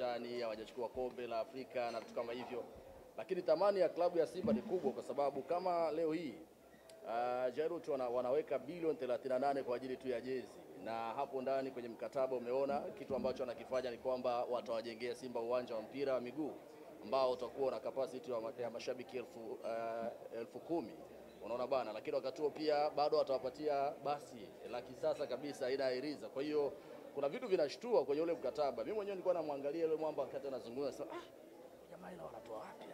utani, hawajachukua kombe la Afrika na vitu kama hivyo. Lakini thamani ya klabu ya Simba ni kubwa kwa sababu kama leo hii Jairut wanaweka bilioni 38 kwa ajili tu ya jezi, na hapo ndani kwenye mkataba umeona kitu ambacho wanakifanya ni kwamba watawajengea Simba uwanja wa mpira wa miguu ambao utakuwa na capacity ya mashabiki 10,000. Unaona bana, lakini wakati huo pia bado watawapatia basi la kisasa kabisa aina ya Iriza. Kwa hiyo kuna vitu vinashtua kwenye ule mkataba. Mimi mwenyewe nilikuwa namwangalia yule mwamba wakati anazungumza, sasa jamaa ina wanatoa wapi?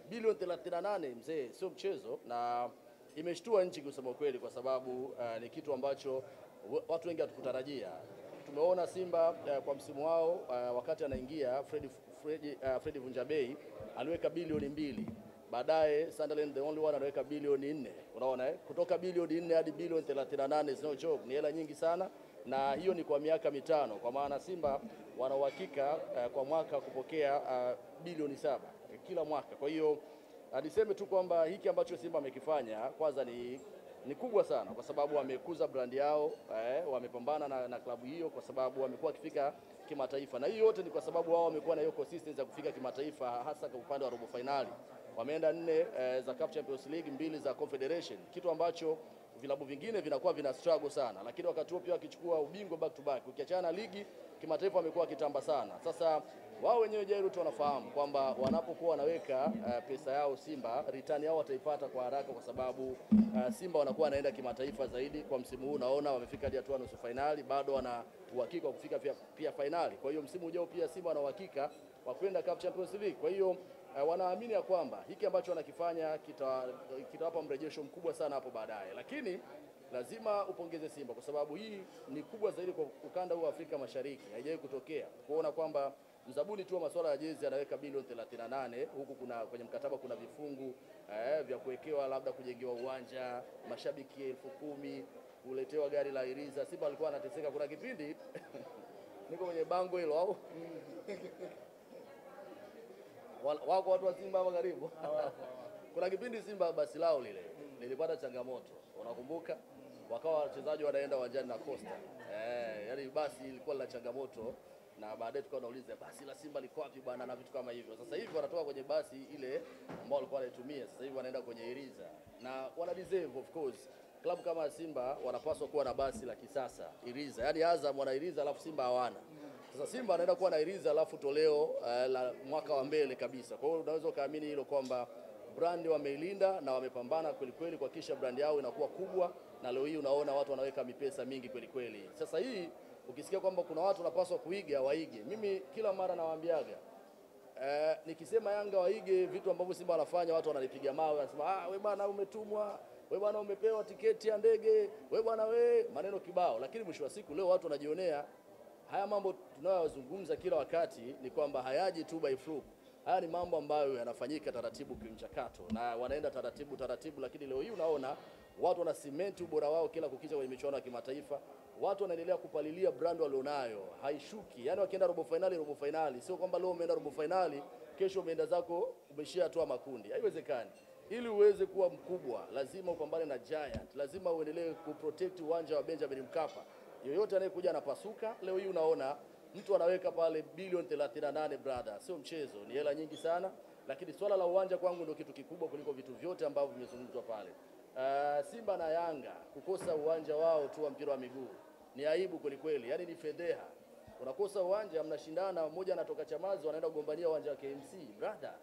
Bilioni 38 mzee, sio mchezo, na imeshtua nchi kusema kweli, kwa sababu ni kitu ambacho watu wengi hatukutarajia. Tumeona Simba kwa msimu wao wakati anaingia Fred Vunjabei aliweka bilioni 2. Baadaye Sunderland the only one anaweka bilioni 4. Unaona kutoka bilioni 4 hadi bilioni 38 is no joke, ni hela nyingi sana, na hiyo ni kwa miaka mitano. Kwa maana Simba wana uhakika kwa mwaka kupokea bilioni 7 kila mwaka. Kwa hiyo niseme tu kwamba hiki ambacho Simba amekifanya kwanza ni kubwa sana, kwa sababu wamekuza brand yao, wamepambana na klabu hiyo kwa sababu wamekuwa wakifika kimataifa, na hiyo yote ni kwa sababu wao wamekuwa na hiyo consistency ya kufika kimataifa, hasa kwa upande wa robo finali. Wameenda 4 za CAF Champions League, 2 za Confederation, kitu ambacho vilabu vingine vinakuwa vina struggle sana, lakini wakati huo pia wakichukua ubingwa back to back. Ukiachana na ligi, kimataifa wamekuwa kitamba sana. Sasa wao wenyewe Jairut wanafahamu kwamba wanapokuwa wanaweka pesa yao Simba, return yao wataipata kwa haraka, kwa sababu Simba wanakuwa wanaenda kimataifa zaidi. Kwa msimu huu naona wamefika hadi hatua nusu finali, bado wana uhakika wa kufika pia finali. Kwa hiyo msimu ujao pia Simba wana uhakika wa kwenda CAF Champions League. Kwa hiyo wanaamini ya kwamba hiki ambacho wanakifanya kitawapa mrejesho mkubwa sana hapo baadaye. Lakini lazima upongeze Simba kwa sababu hii ni kubwa zaidi kwa ukanda huu wa Afrika Mashariki. Haijawahi kutokea kuona kwamba mzabuni tu wa masuala ya jezi anaweka bilioni 38, huku kwenye mkataba kuna vifungu vya kuwekewa labda kujengewa uwanja, mashabiki 10,000, kuletewa gari la Iriza. Simba alikuwa anateseka, kuna kipindi niko kwenye bango hilo au wako watu wa Simba hapa karibu. Kuna kipindi Simba basi lao lilipata changamoto, unakumbuka? Wakawa wachezaji wanaenda uwanjani na Costa. Yaani basi ilikuwa la changamoto, na baadaye tukawa tunauliza basi la Simba liko wapi bwana na vitu kama hivyo. Sasa hivi wanatoka kwenye basi ile ambao walikuwa wanaitumia, sasa hivi wanaenda kwenye Iriza, na wana deserve of course. Klabu kama Simba wanapaswa kuwa na basi la kisasa Iriza. Yaani Azam wana Iriza alafu Simba hawana. Sasa Simba anaenda kuwa na Iriza alafu toleo la mwaka wa mbele kabisa. Kwa hiyo unaweza kaamini hilo kwamba brand wameilinda na wamepambana kweli kweli kuhakikisha brand yao inakuwa kubwa, na leo hii unaona watu wanaweka mipesa mingi kweli kweli. Sasa hii ukisikia kwamba kuna watu wanapaswa kuiga, waige. Mimi kila mara nawaambiaga nikisema Yanga waige vitu ambavyo Simba wanafanya, watu wananipiga mawe, wanasema wewe bwana umetumwa, wewe bwana umepewa tiketi ya ndege, wewe bwana maneno kibao. Lakini mwisho wa siku leo watu wanajionea haya mambo tunayozungumza kila wakati ni kwamba hayaji tu by fluke. Haya ni mambo ambayo yanafanyika taratibu kimchakato, na wanaenda taratibu, lakini leo hii unaona watu wana cement ubora wao kila kukicha kwenye michuano ya kimataifa. Watu wanaendelea kupalilia brand walionayo, haishuki. Yaani wakienda robo finali, sio kwamba leo umeenda robo finali, kesho umeenda zako umeshia hatua makundi. Haiwezekani. Ili uweze kuwa mkubwa, lazima upambane na giant, lazima uendelee kuprotect uwanja wa Benjamin Mkapa. Yoyote anayekuja anapasuka. Leo hii unaona mtu anaweka pale bilioni 38 brother, sio mchezo, ni hela nyingi sana. Lakini swala la uwanja kwangu ndio kitu kikubwa kuliko vitu vyote ambavyo vimezungumzwa pale. Simba na Yanga kukosa uwanja wao tu wa mpira wa miguu ni aibu kweli kweli, yani ni fedheha. Unakosa uwanja, mnashindana, mmoja anatoka Chamazi wanaenda kugombania uwanja wa KMC brother.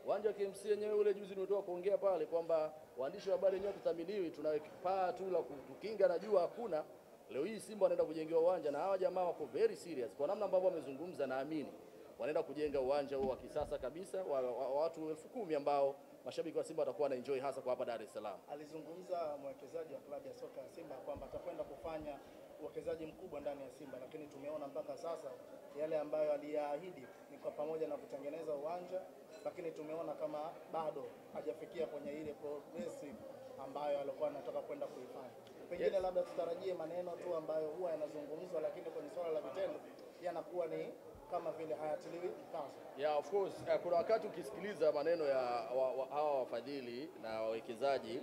Uwanja wa KMC yenyewe ule juzi nimetoka kuongea pale kwamba waandishi wa habari wenyewe tuthaminiwi, tunaweka tu la kutukinga na jua hakuna. Leo hii Simba wanaenda kujengewa uwanja, na hawa jamaa wako very serious kwa namna ambavyo wamezungumza. Naamini wanaenda kujenga uwanja huo wa kisasa kabisa wa watu 10,000 ambao mashabiki wa Simba watakuwa na enjoy, hasa kwa hapa Dar es Salaam. Alizungumza mwekezaji wa klabu ya soka ya Simba kwamba atakwenda kufanya uwekezaji mkubwa ndani ya Simba, lakini tumeona mpaka sasa yale ambayo aliyaahidi ni kwa pamoja na kutengeneza uwanja, lakini tumeona kama bado hajafikia kwenye ile progressive ambayo alikuwa anataka kwenda kuifanya. Pengine labda tutarajie maneno tu ambayo huwa yanazungumzwa, lakini kwenye swala la vitendo yanakuwa ni kama vile hayatiliwi mkazo. Yeah, of course. Kuna wakati ukisikiliza maneno ya hawa wafadhili na wawekezaji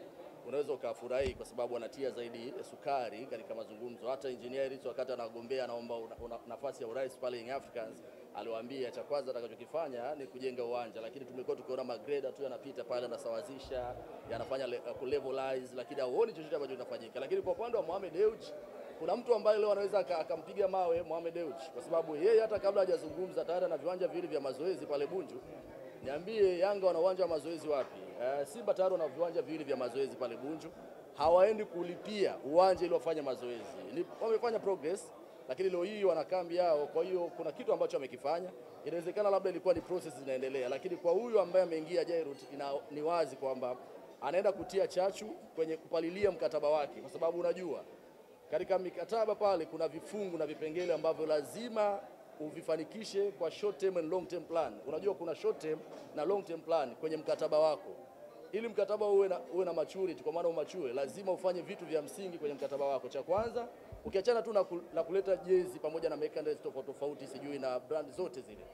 unaweza ukafurahi kwa sababu wanatia zaidi sukari katika mazungumzo. Hata Engineer Hersi wakati anagombea anaomba nafasi ya urais pale Young Africans aliwaambia cha kwanza atakachokifanya ni kujenga uwanja, lakini tumekuwa tukiona magreda tu yanapita pale yanasawazisha, yanafanya levelize, lakini hauoni chochote ambacho kinafanyika. Lakini kwa upande wa Mohamed Dewji kuna mtu ambaye leo anaweza akampiga mawe Mohamed Dewji kwa sababu yeye hata kabla hajazungumza tayari na viwanja viwili vya mazoezi pale Bunju. Niambie, Yanga wana uwanja wa mazoezi wapi? Simba tayari wana viwanja viwili vya mazoezi pale Bunju. Hawaendi kulipia uwanja ili wafanye mazoezi. Wamefanya progress, lakini leo hii wana kambi yao. Kwa hiyo kuna kitu ambacho wamekifanya. Inawezekana labda ilikuwa ni process zinaendelea, lakini kwa huyu ambaye ameingia Jairut ni wazi kwamba anaenda kutia chachu kwenye kupalilia mkataba wake, kwa sababu unajua katika mikataba pale kuna vifungu na vipengele ambavyo lazima uvifanikishe kwa short term and long term plan. Unajua kuna short term na long term plan kwenye mkataba wako. Ili mkataba uwe na maturity, kwa maana umachue, lazima ufanye vitu vya msingi kwenye mkataba wako. Cha kwanza, ukiachana tu na kuleta jezi pamoja na merchandise tofauti sijui na brand zote zile,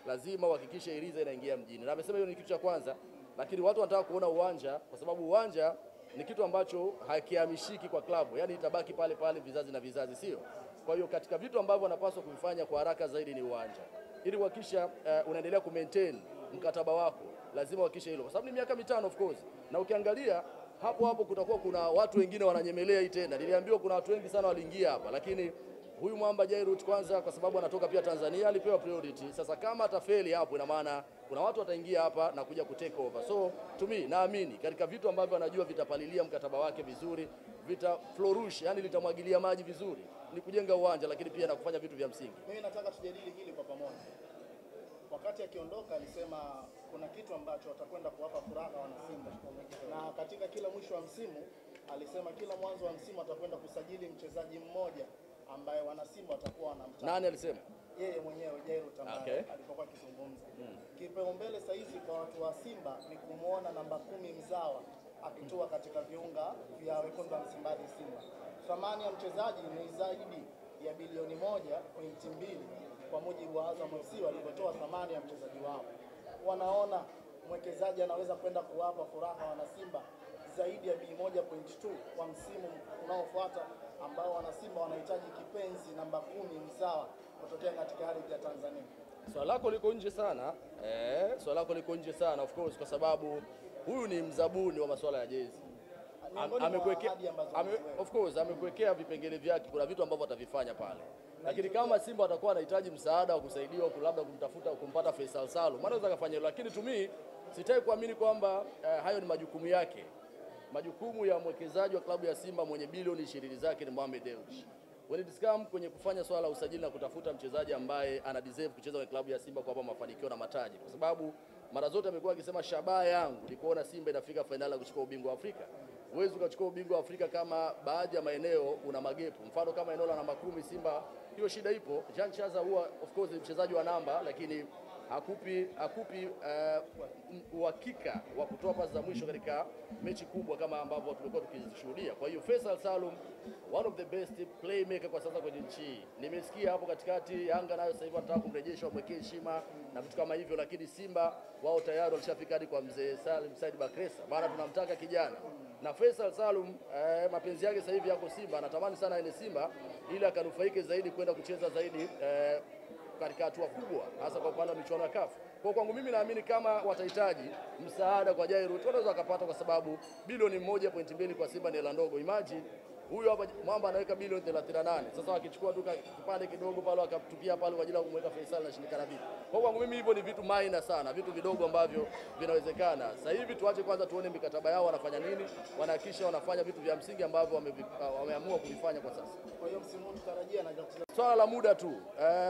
lazima uhakikishe iriza inaingia mjini. Na amesema hiyo ni kitu cha kwanza, lakini watu wanataka kuona uwanja, kwa sababu uwanja ni kitu ambacho hakihamishiki kwa klabu, yani itabaki pale pale vizazi na vizazi, sio? Kwa hiyo katika vitu ambavyo wanapaswa kuvifanya kwa haraka zaidi ni uwanja, ili kuhakikisha unaendelea ku maintain mkataba wako, lazima uhakikishe hilo, kwa sababu ni miaka mitano of course. Na ukiangalia hapo kutakuwa kuna watu wengine wananyemelea hii tena. Niliambiwa kuna watu wengi sana waliingia hapa, lakini huyu mwamba Jairut kwanza kwa sababu anatoka pia Tanzania alipewa priority. Sasa kama atafeli hapo, ina maana kuna watu wataingia hapa na kuja kutake over. So to me naamini katika vitu ambavyo anajua vitapalilia mkataba wake vizuri, vita flourish, yani litamwagilia maji vizuri, ni kujenga uwanja, lakini pia na kufanya vitu vya msingi. Mimi nataka tujadili hili kwa pamoja. Wakati akiondoka alisema kuna kitu ambacho atakwenda kuwapa furaha wana Simba, na katika kila mwisho wa msimu alisema kila mwanzo wa msimu atakwenda kusajili mchezaji mmoja ambaye wana Simba watakuwa wanamtaka. Nani alisema? Yeye mwenyewe Jairut ambaye alipokuwa akizungumza. Kipaumbele sasa hivi kwa watu wa Simba ni kumuona namba 10 mzawa akitua katika viunga vya wekundu wa Msimbazi Simba. Thamani ya mchezaji ni zaidi ya bilioni 1.2 kwa mujibu wa Azam FC walivyotoa thamani ya mchezaji wao. Wanaona mwekezaji anaweza kwenda kuwapa furaha wana Simba zaidi ya bilioni 1.2 kwa msimu unaofuata ambao wana Simba wanahitaji kipenzi namba 10 mzawa kutokea katika ardhi ya Tanzania. Swali lako liko nje sana. Swali lako liko nje sana of course, kwa sababu huyu ni mzabuni wa masuala ya jezi. Of course amekuwekea vipengele vyake, kuna vitu ambavyo atavifanya pale. Lakini kama Simba watakuwa wanahitaji msaada wa kusaidiwa labda kumpata Faisal Salum, anaweza kufanya hilo, lakini to me sitaki kuamini kwamba hayo ni majukumu yake. Majukumu ya mwekezaji wa klabu ya Simba mwenye bilioni 20 zake ni Mohamed Dewji. When it comes kwenye kufanya swala la usajili na kutafuta mchezaji ambaye ana deserve kucheza kwa klabu ya Simba kwa mafanikio na mataji, kwa sababu mara zote amekuwa akisema shabaha yangu ni kuona Simba inafika finali kuchukua ubingwa wa Afrika. Huwezi ukachukua ubingwa wa Afrika kama baadhi ya maeneo una magepu. Mfano kama eneo la namba 10 Simba, hiyo shida ipo. Jean Chaza huwa of course mchezaji wa namba, lakini hakupi uhakika wa kutoa pasi za mwisho katika mechi kubwa kama ambavyo tumekuwa tukishuhudia. Kwa hiyo Faisal Salum, one of the best playmaker kwa sasa kwenye nchi. Nimesikia hapo katikati Yanga nayo sasa hivi wanataka kumrejesha wamwekee heshima na vitu kama hivyo, lakini Simba wao tayari walishafika hadi kwa mzee Salim Said Bakresa. Bana tunamtaka kijana. Na Faisal Salum mapenzi yake sasa hivi yako Simba, anatamani sana aende Simba ili akanufaike zaidi kwenda kucheza zaidi katika hatua kubwa, hasa kwa upande wa michuano ya CAF. Kwa kwangu mimi naamini kama watahitaji msaada kwa Jairut wanaweza wakapata, kwa sababu bilioni 1.2 kwa Simba ni hela ndogo. Imagine huyu hapa mwamba anaweka bilioni 38. Sasa wakichukua tu kipande kidogo pale wakatupia pale kwa ajili ya kumweka Faisal na shindikana vipi. Kwa kwangu mimi hivyo ni vitu minor sana, vitu vidogo ambavyo vinawezekana. Sasa hivi tuache kwanza tuone mikataba yao wanafanya nini, wanahakikisha wanafanya vitu vya msingi ambavyo wameamua kuvifanya kwa sasa. Kwa hiyo msimu tutarajia na swala la muda tu.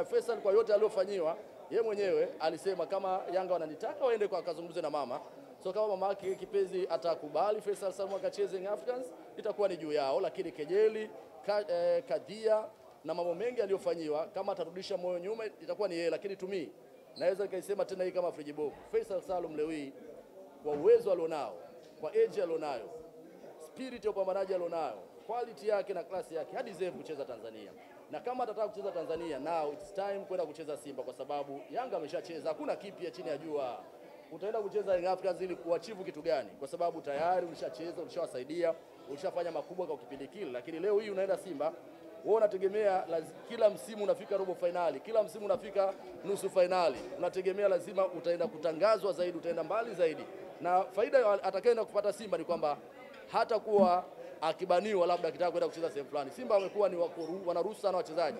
Faisal kwa yote aliyofanyiwa, yeye mwenyewe alisema kama Yanga wananitaka waende kwa kazungumze na mama. So kama mama yake kipenzi atakubali Faisal Salum akacheze Young Africans, itakuwa ni juu yao, lakini kejeli, kadhia na mambo mengi aliyofanyiwa, kama atarudisha moyo nyuma itakuwa ni yeye. Lakini to me naweza nikaisema tena hii kama Friji Bovu, Faisal Salum leo hii kwa uwezo alionao, kwa age alionayo, spirit ya upambanaji alionayo, quality yake na klasi yake, hadi deserve kucheza Tanzania. na kama atataka kucheza Tanzania, now it's time kwenda kucheza Simba, kwa sababu Yanga ameshacheza, hakuna kipya chini ya jua. Utaenda kucheza Young Africans ili kuachieve kitu gani? Kwa sababu tayari ulishacheza, ulishawasaidia, ulishafanya makubwa kwa kipindi kile. Lakini leo hii unaenda Simba, wewe unategemea kila msimu unafika robo finali, kila msimu unafika nusu finali. Unategemea lazima utaenda kutangazwa zaidi, utaenda mbali zaidi. Na faida atakayoenda kupata Simba ni kwamba hata kuwa akibaniwa labda akitaka kwenda kucheza sehemu fulani. Simba wamekuwa ni wanaruhusu sana wachezaji.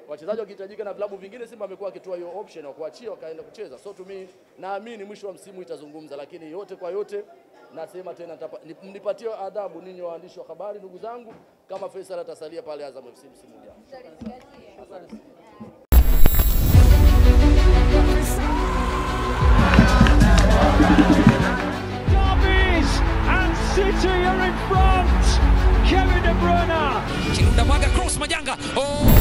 Wachezaji wakihitajika na vilabu vingine, Simba amekuwa akitoa hiyo option ya kuachia wakaenda kucheza. So to me, naamini mwisho wa msimu itazungumza, lakini yote kwa yote nasema tena nipatie adhabu ninyi waandishi wa habari ndugu zangu, kama Faisal atasalia pale Azam FC msimu ujao. Asante. City are in front. Kevin De Bruyne. Kirunda Mwaga cross Majanga. Oh!